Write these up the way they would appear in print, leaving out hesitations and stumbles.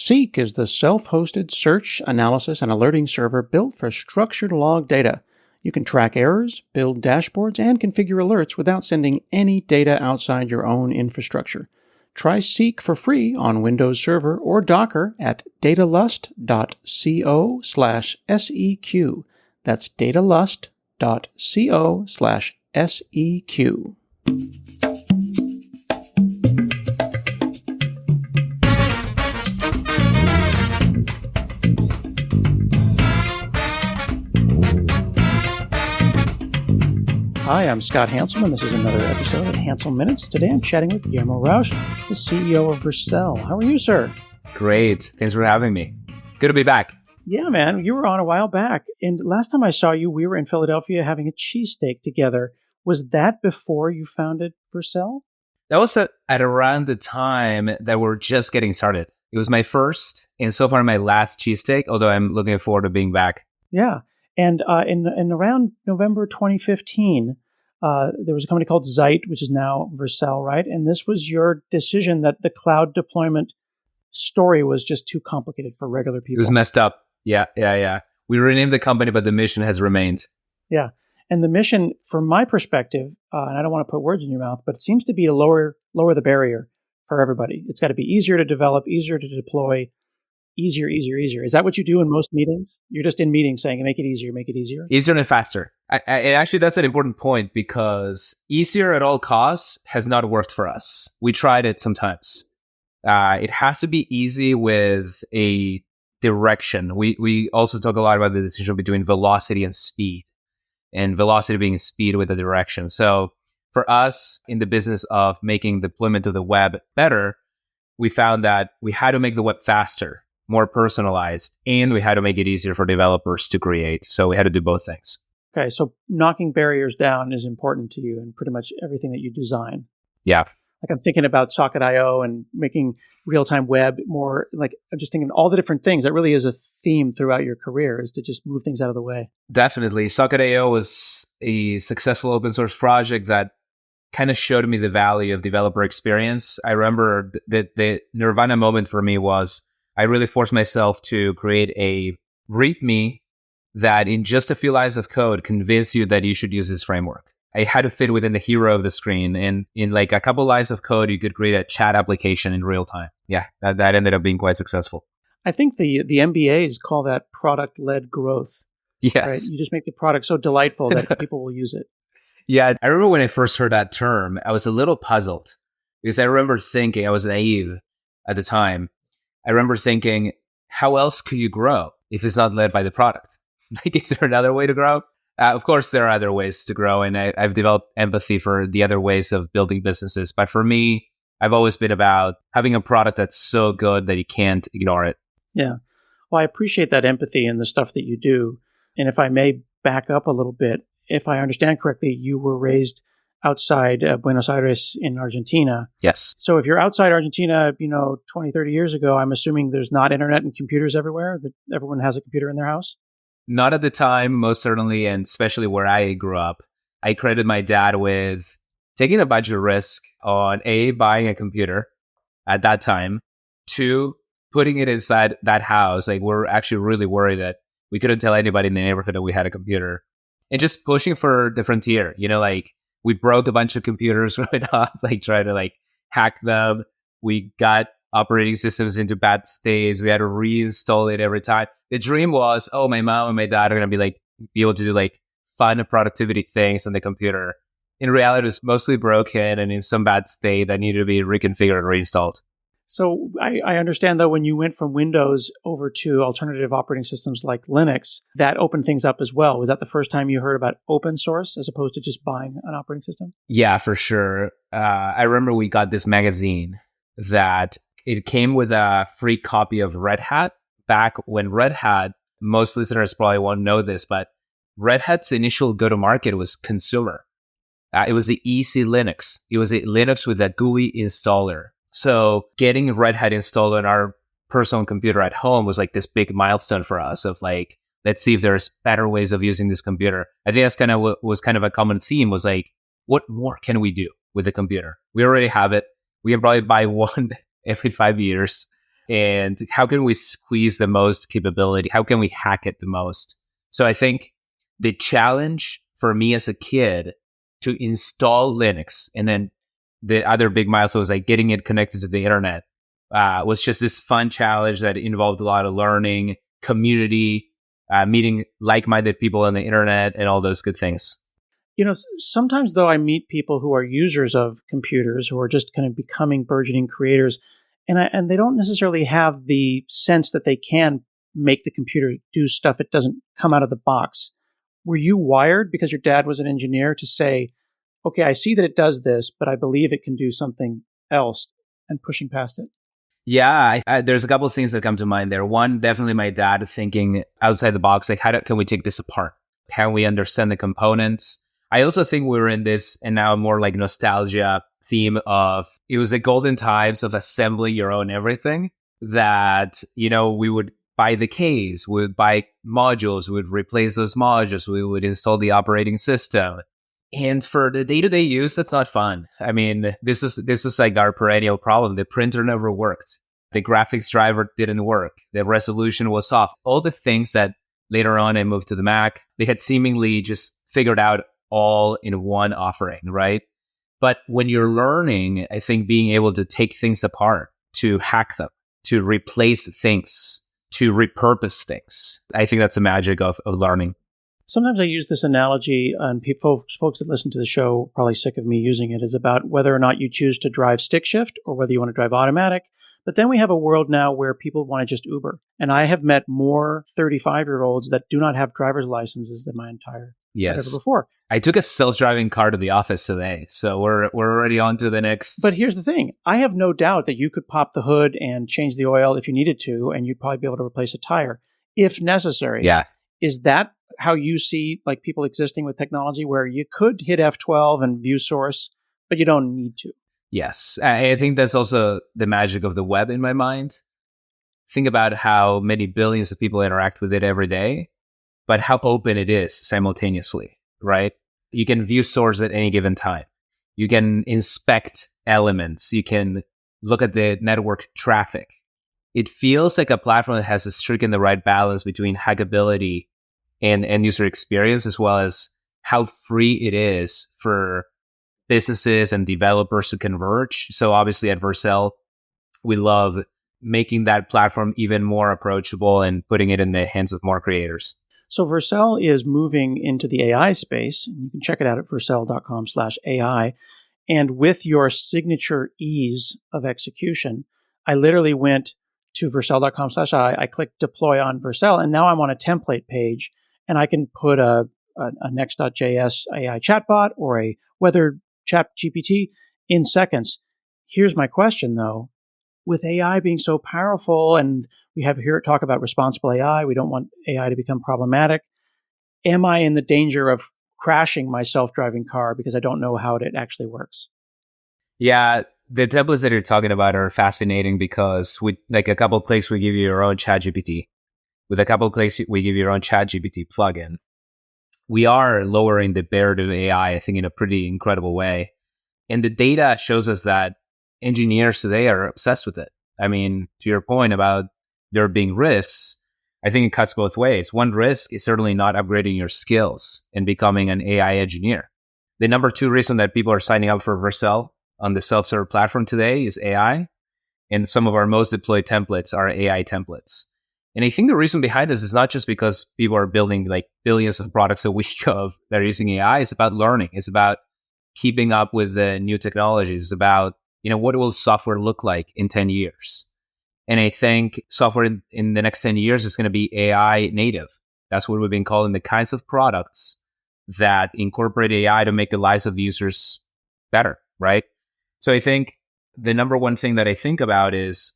Seek is the self-hosted search, analysis, and alerting server built for structured log data. You can track errors, build dashboards, and configure alerts without sending any data outside your own infrastructure. Try Seek for free on Windows Server or Docker at datalust.co/seq. That's datalust.co/seq. Hi, I'm Scott Hanselman. This is another episode of Hansel Minutes. Today I'm chatting with Guillermo Rauch, the CEO of Vercel. How are you, sir? Great. Thanks for having me. Good to be back. Yeah, man. You were on a while back. And last time I saw you, we were in Philadelphia having a cheesesteak together. Was that before you founded Vercel? That was at around the time that we're just getting started. It was my first and so far my last cheesesteak, although I'm looking forward to being back. Yeah. And in around November 2015, there was a company called Zeit, which is now Vercel, right? And this was your decision that the cloud deployment story was just too complicated for regular people. It was messed up. Yeah. We renamed the company, but the mission has remained. Yeah. And the mission, from my perspective, and I don't want to put words in your mouth, but it seems to be to lower the barrier for everybody. It's got to be easier to develop, easier to deploy, easier. Is that what you do in most meetings? You're just in meetings saying, make it easier. Easier and faster. And actually, that's an important point because easier at all costs has not worked for us. We tried it sometimes. It has to be easy with a direction. We also talk a lot about the decision between velocity and speed, and velocity being speed with a direction. So for us in the business of making deployment of the web better, we found that we had to make the web faster, more personalized, and we had to make it easier for developers to create. So we had to do both things. Okay, so knocking barriers down is important to you in pretty much everything that you design. Yeah. Like I'm thinking about Socket.io and making real-time web more, like I'm just thinking all the different things. That really is a theme throughout your career, is to just move things out of the way. Definitely. Socket.io was a successful open source project that kind of showed me the value of developer experience. I remember that the nirvana moment for me was I really forced myself to create a README that in just a few lines of code convinced you that you should use this framework. I had to fit within the hero of the screen. And in like a couple lines of code, you could create a chat application in real time. Yeah, that ended up being quite successful. I think the MBAs call that product-led growth. Yes. Right? You just make the product so delightful that people will use it. Yeah, I remember when I first heard that term, I was a little puzzled because I remember thinking, I was naive at the time. I remember thinking, how else could you grow if it's not led by the product? Like, is there another way to grow? Of course, there are other ways to grow, and I've developed empathy for the other ways of building businesses. But for me, I've always been about having a product that's so good that you can't ignore it. Yeah. Well, I appreciate that empathy in the stuff that you do. And if I may back up a little bit, if I understand correctly, you were raised outside Buenos Aires in Argentina. Yes. So if you're outside Argentina, 20, 30 years ago, I'm assuming there's not internet and computers everywhere, that everyone has a computer in their house? Not at the time, most certainly, and especially where I grew up. I credited my dad with taking a bunch of risk on A, buying a computer at that time, 2, putting it inside that house. Like, we're actually really worried that we couldn't tell anybody in the neighborhood that we had a computer, and just pushing for the frontier. Like, we broke a bunch of computers growing up, like trying to hack them. We got operating systems into bad states. We had to reinstall it every time. The dream was, my mom and my dad are going to be able to do fun productivity things on the computer. In reality, it was mostly broken and in some bad state that needed to be reconfigured and reinstalled. So I understand, though, when you went from Windows over to alternative operating systems like Linux, that opened things up as well. Was that the first time you heard about open source as opposed to just buying an operating system? Yeah, for sure. I remember we got this magazine that it came with a free copy of Red Hat back when Red Hat, most listeners probably won't know this, but Red Hat's initial go-to-market was consumer. It was the easy Linux. It was a Linux with a GUI installer. So getting Red Hat installed on our personal computer at home was this big milestone for us of let's see if there's better ways of using this computer. I think that's kind of what was kind of a common theme was what more can we do with the computer? We already have it. We can probably buy one every 5 years. And how can we squeeze the most capability? How can we hack it the most? So I think the challenge for me as a kid to install Linux, and then the other big milestone was like getting it connected to the internet, was just this fun challenge that involved a lot of learning, community, meeting like-minded people on the internet, and all those good things. Sometimes though I meet people who are users of computers who are just kind of becoming burgeoning creators, and they don't necessarily have the sense that they can make the computer do stuff it doesn't come out of the box. Were you wired because your dad was an engineer to say, okay, I see that it does this, but I believe it can do something else, and pushing past it? Yeah, there's a couple of things that come to mind there. One, definitely my dad thinking outside the box, like can we take this apart? Can we understand the components? I also think we're in this, and now more like nostalgia theme of, it was the golden times of assembling your own everything, that, we would buy the case, we would buy modules, we would replace those modules, we would install the operating system. And for the day-to-day use, that's not fun. I mean, this is like our perennial problem. The printer never worked. The graphics driver didn't work. The resolution was off. All the things that later on I moved to the Mac, they had seemingly just figured out all in one offering, right? But when you're learning, I think being able to take things apart, to hack them, to replace things, to repurpose things, I think that's the magic of learning. Sometimes I use this analogy, and folks that listen to the show are probably sick of me using it, is about whether or not you choose to drive stick shift or whether you want to drive automatic. But then we have a world now where people want to just Uber. And I have met more 35-year-olds that do not have driver's licenses than my entire life ever before. I took a self-driving car to the office today, so we're already on to the next. But here's the thing. I have no doubt that you could pop the hood and change the oil if you needed to, and you'd probably be able to replace a tire if necessary. Yeah. Is that how you see like people existing with technology, where you could hit F12 and view source, but you don't need to? Yes. I think that's also the magic of the web in my mind. Think about how many billions of people interact with it every day, but how open it is simultaneously, right? You can view source at any given time. You can inspect elements. You can look at the network traffic. It feels like a platform that has stricken the right balance between hackability and end user experience, as well as how free it is for businesses and developers to converge. So obviously at Vercel, we love making that platform even more approachable and putting it in the hands of more creators. So Vercel is moving into the AI space. You can check it out at vercel.com/AI. And with your signature ease of execution, I literally went to vercel.com/AI. I clicked deploy on Vercel, and now I'm on a template page, and I can put a Next.js AI chatbot or a weather chat GPT in seconds. Here's my question, though. With AI being so powerful, and we have here talk about responsible AI, we don't want AI to become problematic. Am I in the danger of crashing my self-driving car because I don't know how it actually works? Yeah, the templates that you're talking about are fascinating because with like a couple of clicks, we give you your own ChatGPT. With a couple of clicks, we give you your own ChatGPT plugin. We are lowering the barrier to AI, I think, in a pretty incredible way. And the data shows us that engineers today are obsessed with it. I mean, to your point about there being risks, I think it cuts both ways. One risk is certainly not upgrading your skills and becoming an AI engineer. The number two reason that people are signing up for Vercel on the self-serve platform today is AI. And some of our most deployed templates are AI templates. And I think the reason behind this is not just because people are building like billions of products a week of that are using AI. It's about learning. It's about keeping up with the new technologies. It's about, what will software look like in 10 years? And I think software in the next 10 years is going to be AI native. That's what we've been calling the kinds of products that incorporate AI to make the lives of users better, right? So I think the number one thing that I think about is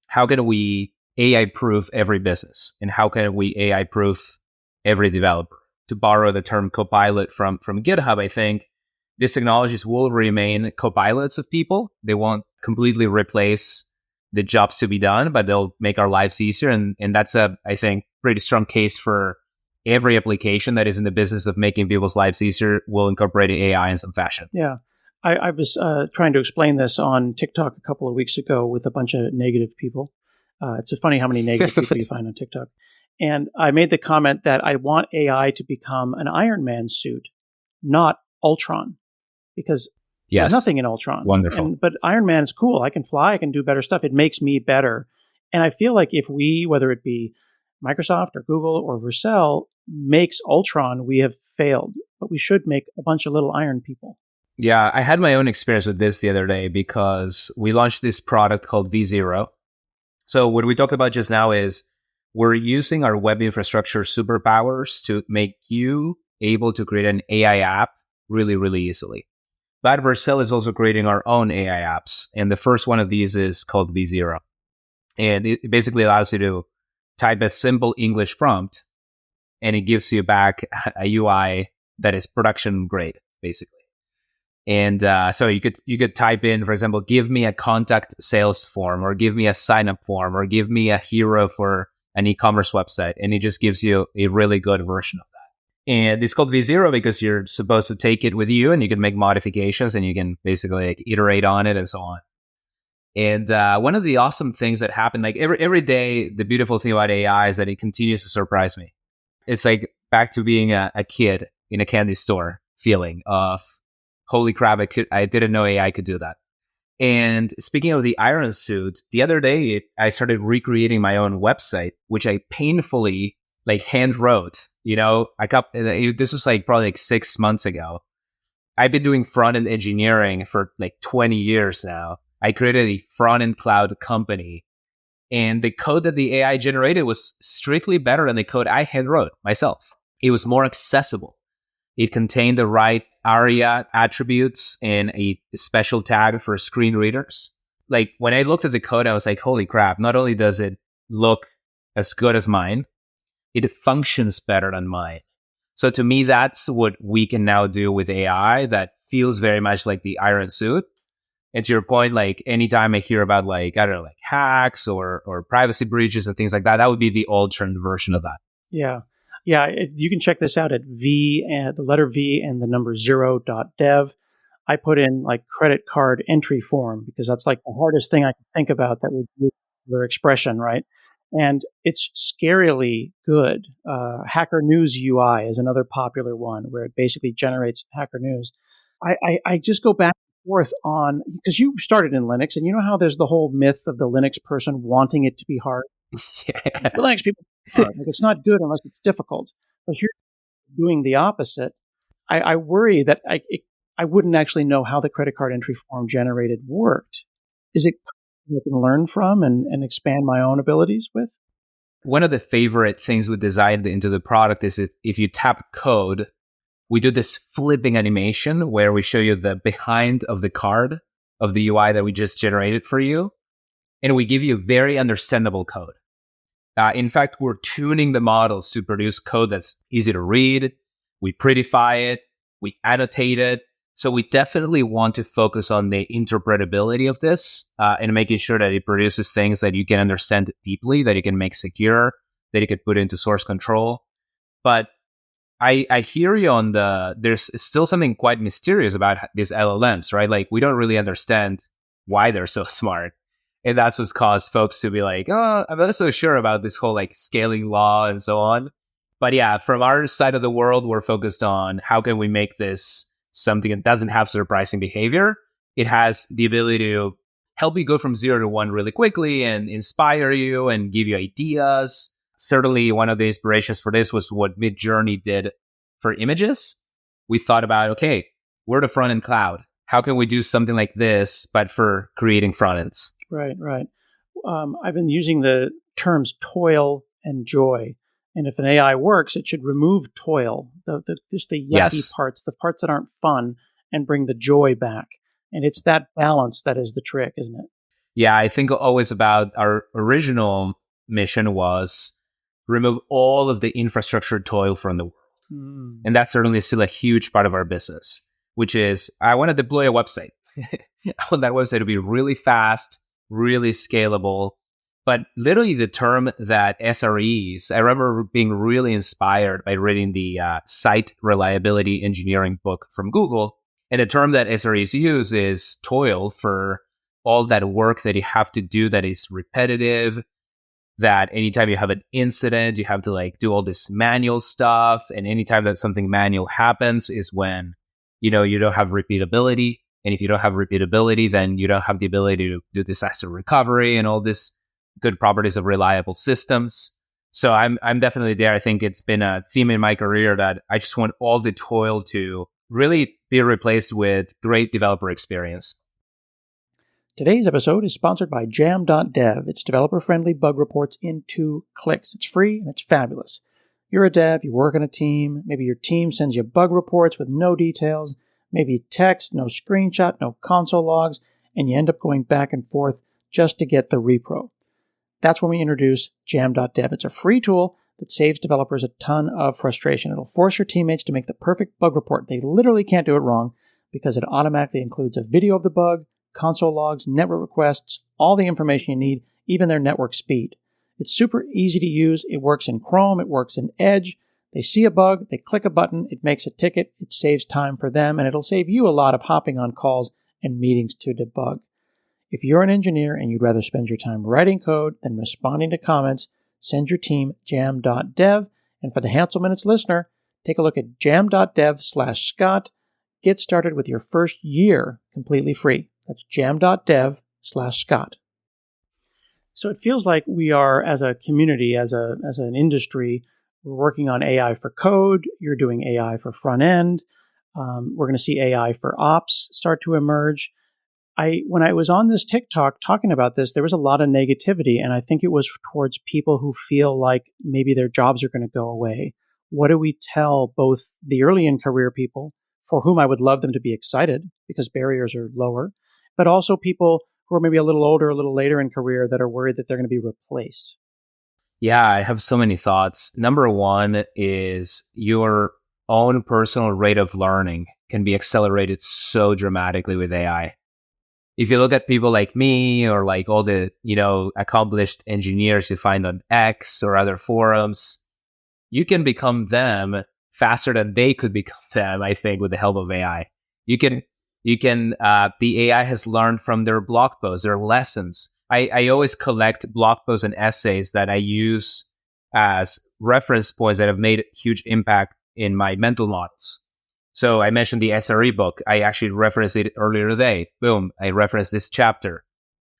how can we AI-proof every business, and how can we AI-proof every developer? To borrow the term copilot from GitHub, I think these technologies will remain copilots of people. They won't completely replace the jobs to be done, but they'll make our lives easier. And that's I think, pretty strong case for every application that is in the business of making people's lives easier will incorporate AI in some fashion. Yeah. I was trying to explain this on TikTok a couple of weeks ago with a bunch of negative people. It's funny how many negative people you find on TikTok. And I made the comment that I want AI to become an Iron Man suit, not Ultron, because there's nothing in Ultron. Wonderful. But Iron Man is cool. I can fly. I can do better stuff. It makes me better. And I feel like if we, whether it be Microsoft or Google or Vercel, makes Ultron, we have failed. But we should make a bunch of little iron people. Yeah, I had my own experience with this the other day because we launched this product called V0. So what we talked about just now is we're using our web infrastructure superpowers to make you able to create an AI app really, really easily. But Vercel is also creating our own AI apps. And the first one of these is called V0. And it basically allows you to type a simple English prompt, and it gives you back a UI that is production grade, basically. And so you could type in, for example, give me a contact sales form, or give me a sign up form, or give me a hero for an e-commerce website. And it just gives you a really good version of that. And it's called V0 because you're supposed to take it with you, and you can make modifications, and you can basically like iterate on it and so on. And one of the awesome things that happened, like every day, the beautiful thing about AI is that it continues to surprise me. It's like back to being a kid in a candy store feeling of, holy crap, I didn't know AI could do that. And speaking of the Iron Suit, the other day, I started recreating my own website, which I painfully like hand wrote. You know, this was like probably like 6 months ago. I've been doing front-end engineering for like 20 years now. I created a front-end cloud company, and the code that the AI generated was strictly better than the code I hand wrote myself. It was more accessible. It contained the right ARIA attributes and a special tag for screen readers. Like when I looked at the code, I was like, holy crap, not only does it look as good as mine, it functions better than mine. So to me, that's what we can now do with AI that feels very much like the Iron Suit. And to your point, like anytime I hear about like, I don't know, like hacks or privacy breaches and things like that, that would be the alternate version of that. Yeah. Yeah. You can check this out at the letter V and the number 0.dev. I put in like credit card entry form because that's like the hardest thing I can think about that would use their expression, right? And it's scarily good. Hacker News UI is another popular one where it basically generates Hacker News. I just go back and forth on, because you started in Linux, and you know how there's the whole myth of the Linux person wanting it to be hard. Yeah. The Linux people, like, it's not good unless it's difficult. But here, doing the opposite, I worry that I wouldn't actually know how the credit card entry form generated worked. Is it I can learn from and expand my own abilities with? One of the favorite things we designed into the product is if you tap code, we do this flipping animation where we show you the behind of the card of the UI that we just generated for you. And we give you very understandable code. In fact, we're tuning the models to produce code that's easy to read. We prettify it. We annotate it. So we definitely want to focus on the interpretability of this and making sure that it produces things that you can understand deeply, that you can make secure, that you can put into source control. But I hear you on there's still something quite mysterious about these LLMs, right? Like we don't really understand why they're so smart. And that's what's caused folks to be like, oh, I'm not so sure about this whole like scaling law and so on. But yeah, from our side of the world, we're focused on how can we make this something that doesn't have surprising behavior. It has the ability to help you go from 0 to 1 really quickly and inspire you and give you ideas. Certainly, one of the inspirations for this was what Midjourney did for images. We thought about, okay, we're the front-end cloud. How can we do something like this, but for creating front-ends? Right, right. I've been using the terms toil and joy. And if an AI works, it should remove toil, just the yucky parts, the parts that aren't fun, and bring the joy back. And it's that balance that is the trick, isn't it? Yeah, I think always about our original mission was remove all of the infrastructure toil from the world. And that's certainly still a huge part of our business, which is I want to deploy a website. I want that website to be really fast, really scalable. But literally the term that SREs, I remember being really inspired by reading the Site Reliability Engineering book from Google. And the term that SREs use is toil for all that work that you have to do that is repetitive, that anytime you have an incident, you have to like do all this manual stuff. And anytime that something manual happens is when, you don't have repeatability. And if you don't have repeatability, then you don't have the ability to do disaster recovery and all this good properties of reliable systems. So I'm definitely there. I think it's been a theme in my career that I just want all the toil to really be replaced with great developer experience. Today's episode is sponsored by Jam.dev. It's developer-friendly bug reports in 2 clicks. It's free and it's fabulous. You're a dev, you work on a team, maybe your team sends you bug reports with no details, maybe text, no screenshot, no console logs, and you end up going back and forth just to get the repro. That's when we introduce Jam.dev. It's a free tool that saves developers a ton of frustration. It'll force your teammates to make the perfect bug report. They literally can't do it wrong because it automatically includes a video of the bug, console logs, network requests, all the information you need, even their network speed. It's super easy to use. It works in Chrome. It works in Edge. They see a bug, they click a button, it makes a ticket, it saves time for them, and it'll save you a lot of hopping on calls and meetings to debug. If you're an engineer and you'd rather spend your time writing code than responding to comments, send your team jam.dev. And for the Hanselman Minutes listener, take a look at jam.dev/Scott. Get started with your first year completely free. That's jam.dev/Scott. So it feels like we are, as a community, as an industry, we're working on AI for code. You're doing AI for front end. We're going to see AI for ops start to emerge. When I was on this TikTok talking about this, there was a lot of negativity, and I think it was towards people who feel like maybe their jobs are going to go away. What do we tell both the early in career people, for whom I would love them to be excited because barriers are lower, but also people who are maybe a little older, a little later in career that are worried that they're going to be replaced? Yeah, I have so many thoughts. Number one is your own personal rate of learning can be accelerated so dramatically with AI. If you look at people like me or like all the, accomplished engineers you find on X or other forums, you can become them faster than they could become them, I think, with the help of AI. The AI has learned from their blog posts, their lessons. I always collect blog posts and essays that I use as reference points that have made huge impact in my mental models. So I mentioned the SRE book. I actually referenced it earlier today. Boom, I referenced this chapter.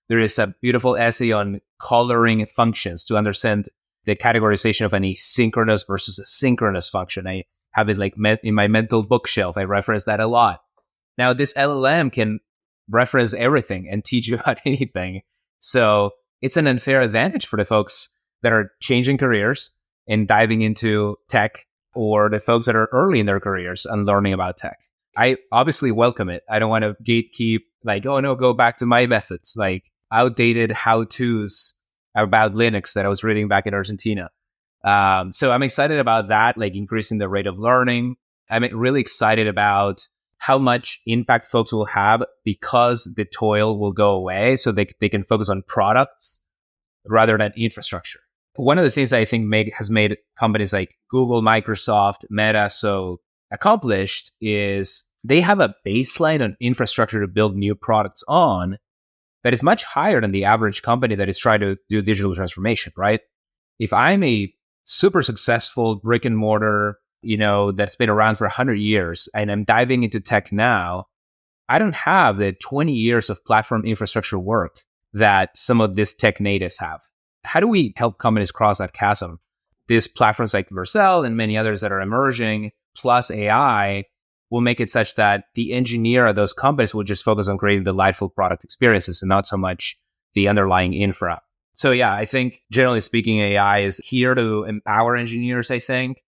There is a beautiful essay on coloring functions to understand the categorization of an asynchronous versus a synchronous function. I have it like in my mental bookshelf. I reference that a lot. Now, this LLM can reference everything and teach you about anything. So it's an unfair advantage for the folks that are changing careers and diving into tech, or the folks that are early in their careers and learning about tech. I obviously welcome it. I don't want to gatekeep like, oh no, go back to my methods, like outdated how-tos about Linux that I was reading back in Argentina. So I'm excited about that, like increasing the rate of learning. I'm really excited about how much impact folks will have because the toil will go away so they can focus on products rather than infrastructure. One of the things that I think has made companies like Google, Microsoft, Meta so accomplished is they have a baseline on infrastructure to build new products on that is much higher than the average company that is trying to do digital transformation, right? If I'm a super successful brick and mortar, that's been around for 100 years and I'm diving into tech now, I don't have the 20 years of platform infrastructure work that some of these tech natives have. How do we help companies cross that chasm? These platforms like Vercel and many others that are emerging, plus AI, will make it such that the engineer of those companies will just focus on creating delightful product experiences and not so much the underlying infra. So yeah, I think generally speaking, AI is here to empower engineers, I think.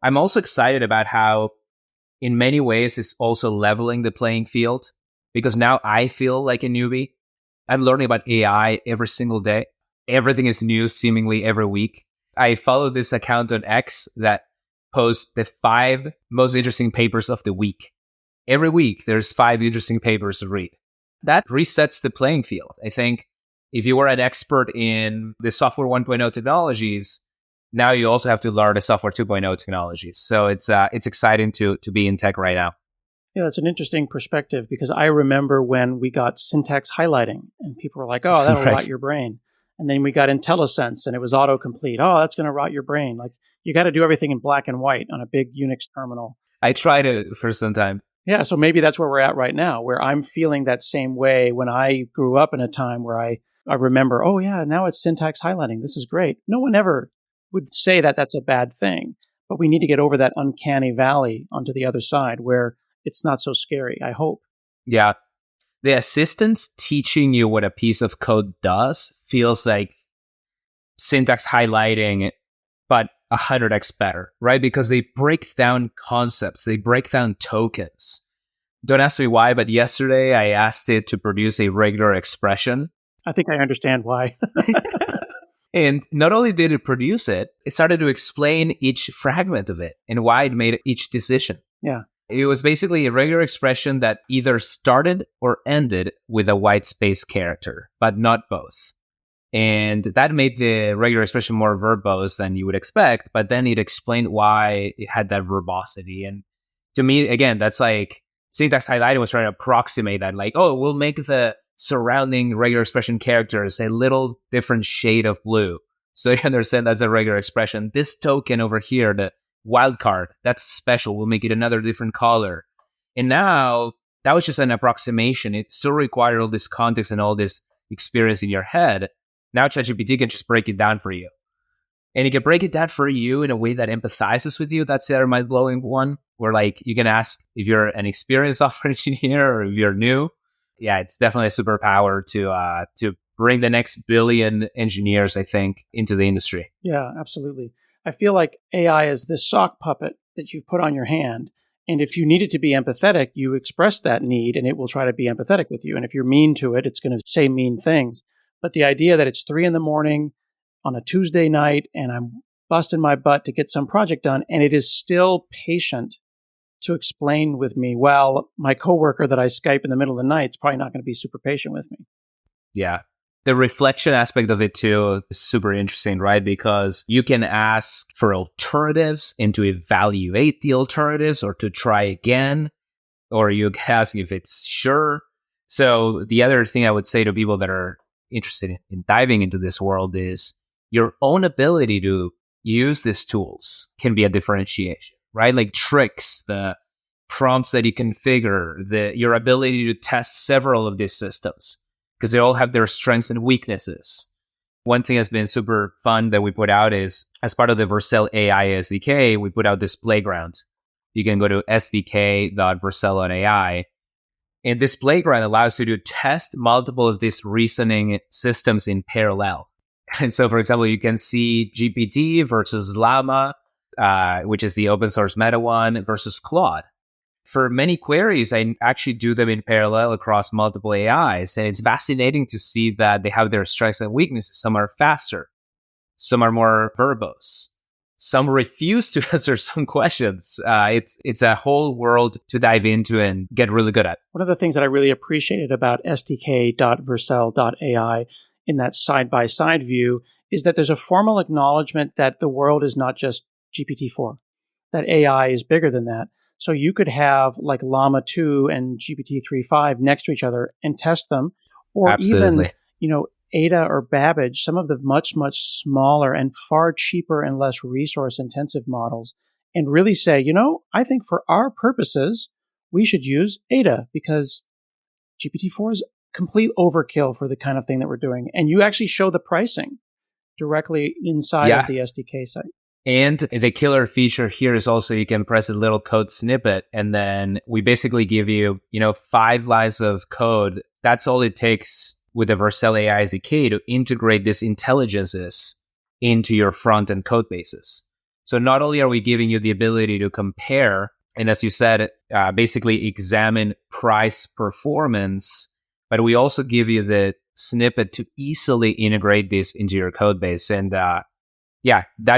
I'm also excited about how in many ways it's also leveling the playing field because now I feel like a newbie. I'm learning about AI every single day. Everything is new seemingly every week. I follow this account on X that posts the 5 most interesting papers of the week. Every week, there's 5 interesting papers to read. That resets the playing field. I think if you were an expert in the software 1.0 technologies, now you also have to learn the software 2.0 technologies. So it's exciting to be in tech right now. Yeah, that's an interesting perspective because I remember when we got syntax highlighting and people were like, oh, that'll rot your brain. And then we got IntelliSense and it was autocomplete. Oh, that's going to rot your brain. Like you got to do everything in black and white on a big Unix terminal. I tried it for some time. Yeah, so maybe that's where we're at right now, where I'm feeling that same way when I grew up in a time where I remember, oh yeah, now it's syntax highlighting. This is great. No one ever would say that that's a bad thing, but we need to get over that uncanny valley onto the other side where it's not so scary, I hope. Yeah. The assistants teaching you what a piece of code does feels like syntax highlighting, but 100x better, right? Because they break down concepts, they break down tokens. Don't ask me why, but yesterday I asked it to produce a regular expression. I think I understand why. And not only did it produce it, it started to explain each fragment of it and why it made each decision. Yeah. It was basically a regular expression that either started or ended with a white space character, but not both. And that made the regular expression more verbose than you would expect, but then it explained why it had that verbosity. And to me, again, that's like syntax highlighting was trying to approximate that, like, oh, we'll make the surrounding regular expression characters a little different shade of blue. So you understand that's a regular expression. This token over here, the wildcard, that's special. We'll make it another different color. And now that was just an approximation. It still required all this context and all this experience in your head. Now ChatGPT can just break it down for you. And it can break it down for you in a way that empathizes with you. That's the other mind-blowing one, where like you can ask if you're an experienced software engineer or if you're new. Yeah, it's definitely a superpower to bring the next billion engineers, I think, into the industry. Yeah, absolutely. I feel like AI is this sock puppet that you've put on your hand. And if you need it to be empathetic, you express that need and it will try to be empathetic with you. And if you're mean to it, it's going to say mean things. But the idea that it's 3 a.m. on a Tuesday night and I'm busting my butt to get some project done and it is still patient to explain with me, well, my coworker that I Skype in the middle of the night is probably not going to be super patient with me. Yeah. The reflection aspect of it too is super interesting, right? Because you can ask for alternatives and to evaluate the alternatives or to try again, or you can ask if it's sure. So the other thing I would say to people that are interested in diving into this world is your own ability to use these tools can be a differentiation, right? Like tricks, the prompts that you configure, your ability to test several of these systems, because they all have their strengths and weaknesses. One thing that's been super fun that we put out is, as part of the Vercel AI SDK, we put out this playground. You can go to sdk.vercel.ai. And this playground allows you to test multiple of these reasoning systems in parallel. And so, for example, you can see GPT versus Llama, which is the open source meta one, versus Claude. For many queries, I actually do them in parallel across multiple AIs. And it's fascinating to see that they have their strengths and weaknesses. Some are faster. Some are more verbose. Some refuse to answer some questions. It's a whole world to dive into and get really good at. One of the things that I really appreciated about sdk.vercel.ai in that side-by-side view is that there's a formal acknowledgement that the world is not just GPT-4, that AI is bigger than that. So you could have like Llama 2 and GPT 3.5 next to each other and test them, or Absolutely. even, Ada or Babbage, some of the much, much smaller and far cheaper and less resource-intensive models, and really say, I think for our purposes, we should use Ada because GPT-4 is complete overkill for the kind of thing that we're doing. And you actually show the pricing directly inside of the SDK site. And the killer feature here is also you can press a little code snippet, and then we basically give you, 5 lines of code. That's all it takes with the Vercel AI SDK to integrate these intelligences into your front-end code bases. So not only are we giving you the ability to compare, and as you said, basically examine price performance, but we also give you the snippet to easily integrate this into your code base. And that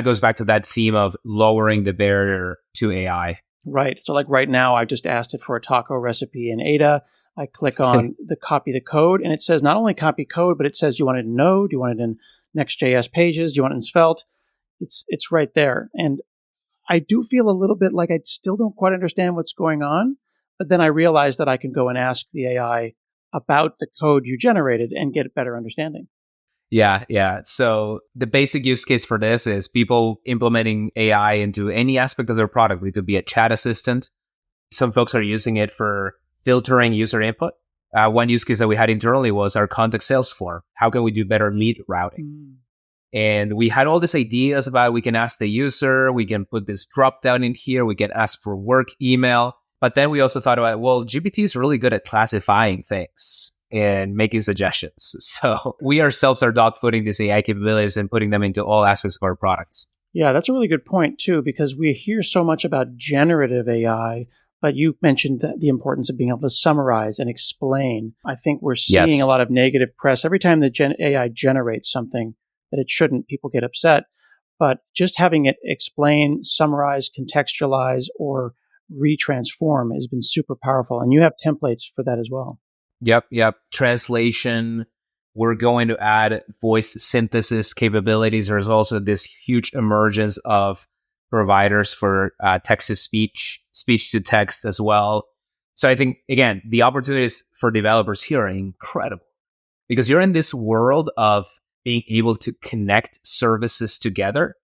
goes back to that theme of lowering the barrier to AI. Right. So like right now, I just asked it for a taco recipe in Ada. I click on the copy the code, and it says not only copy code, but it says, do you want it in Node? Do you want it in Next.js pages? Do you want it in Svelte? It's right there. And I do feel a little bit like I still don't quite understand what's going on, but then I realize that I can go and ask the AI about the code you generated and get a better understanding. Yeah. So the basic use case for this is people implementing AI into any aspect of their product. It could be a chat assistant. Some folks are using it for filtering user input. One use case that we had internally was our contact sales form. How can we do better lead routing? And we had all these ideas about we can ask the user, we can put this drop down in here, we can ask for work email. But then we also thought about, well, GPT is really good at classifying things and making suggestions. So we ourselves are dogfooding these AI capabilities and putting them into all aspects of our products. Yeah, that's a really good point, too, because we hear so much about generative AI, but you mentioned the importance of being able to summarize and explain. I think we're seeing a lot of negative press. Every time the AI generates something that it shouldn't, people get upset. But just having it explain, summarize, contextualize, or retransform has been super powerful. And you have templates for that as well. Yep. Translation. We're going to add voice synthesis capabilities. There's also this huge emergence of providers for text-to-speech, speech-to-text as well. So I think, again, the opportunities for developers here are incredible because you're in this world of being able to connect services together.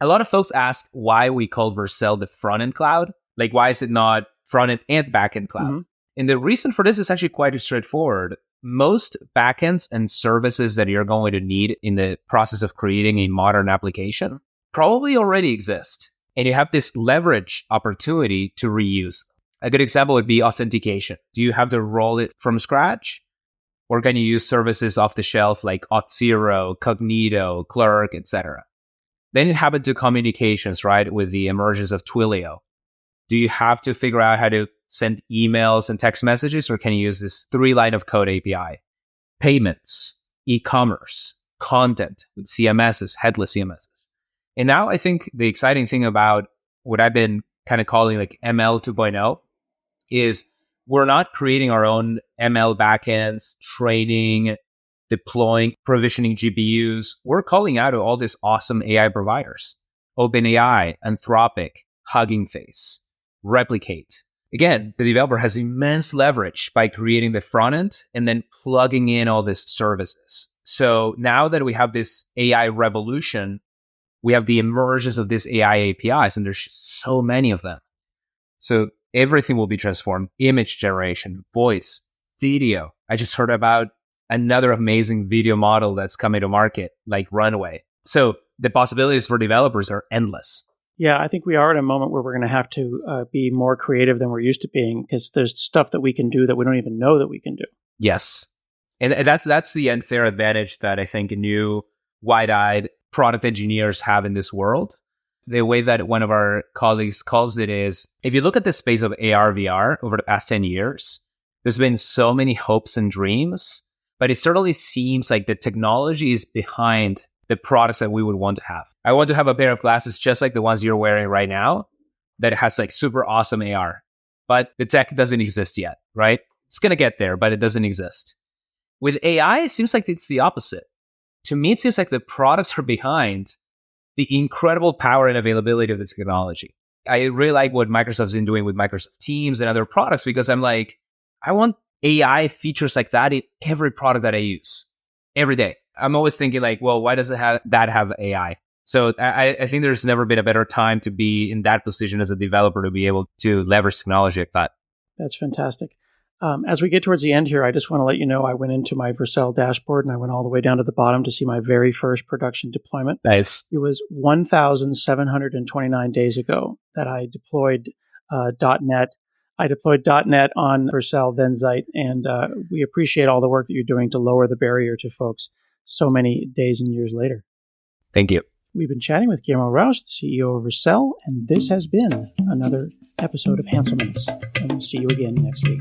A lot of folks ask why we call Vercel the front-end cloud. Like, why is it not front-end and back-end cloud? Mm-hmm. And the reason for this is actually quite straightforward. Most backends and services that you're going to need in the process of creating a modern application probably already exist. And you have this leverage opportunity to reuse them. A good example would be authentication. Do you have to roll it from scratch? Or can you use services off the shelf like Auth0, Cognito, Clerk, etc.? Then it happened to communications, right? With the emergence of Twilio. Do you have to figure out how to send emails and text messages, or can you use this 3-line of code API? Payments, e-commerce, content with CMSs, headless CMSs. And now I think the exciting thing about what I've been kind of calling like ML 2.0 is we're not creating our own ML backends, training, deploying, provisioning GPUs. We're calling out to all these awesome AI providers. OpenAI, Anthropic, Hugging Face, Replicate. Again, the developer has immense leverage by creating the front end and then plugging in all these services. So now that we have this AI revolution, we have the emergence of these AI APIs, and there's so many of them. So everything will be transformed. Image generation, voice, video. I just heard about another amazing video model that's coming to market, like Runway. So the possibilities for developers are endless. Yeah, I think we are at a moment where we're going to have to be more creative than we're used to being because there's stuff that we can do that we don't even know that we can do. Yes. And that's the unfair advantage that I think new wide-eyed product engineers have in this world. The way that one of our colleagues calls it is, if you look at the space of AR, VR over the past 10 years, there's been so many hopes and dreams, but it certainly seems like the technology is behind the products that we would want to have. I want to have a pair of glasses just like the ones you're wearing right now that has like super awesome AR, but the tech doesn't exist yet, right? It's going to get there, but it doesn't exist. With AI, it seems like it's the opposite. To me, it seems like the products are behind the incredible power and availability of the technology. I really like what Microsoft's been doing with Microsoft Teams and other products because I'm like, I want AI features like that in every product that I use every day. I'm always thinking like, well, why does it have AI? So I think there's never been a better time to be in that position as a developer to be able to leverage technology like that. That's fantastic. As we get towards the end here, I just want to let you know I went into my Vercel dashboard and I went all the way down to the bottom to see my very first production deployment. Nice. It was 1,729 days ago that I deployed .NET. I deployed .NET on Vercel, then Zeit, and we appreciate all the work that you're doing to lower the barrier to folks so many days and years later. Thank you. We've been chatting with Guillermo Rauch, the CEO of Vercel, and this has been another episode of Hanselman. And we'll see you again next week.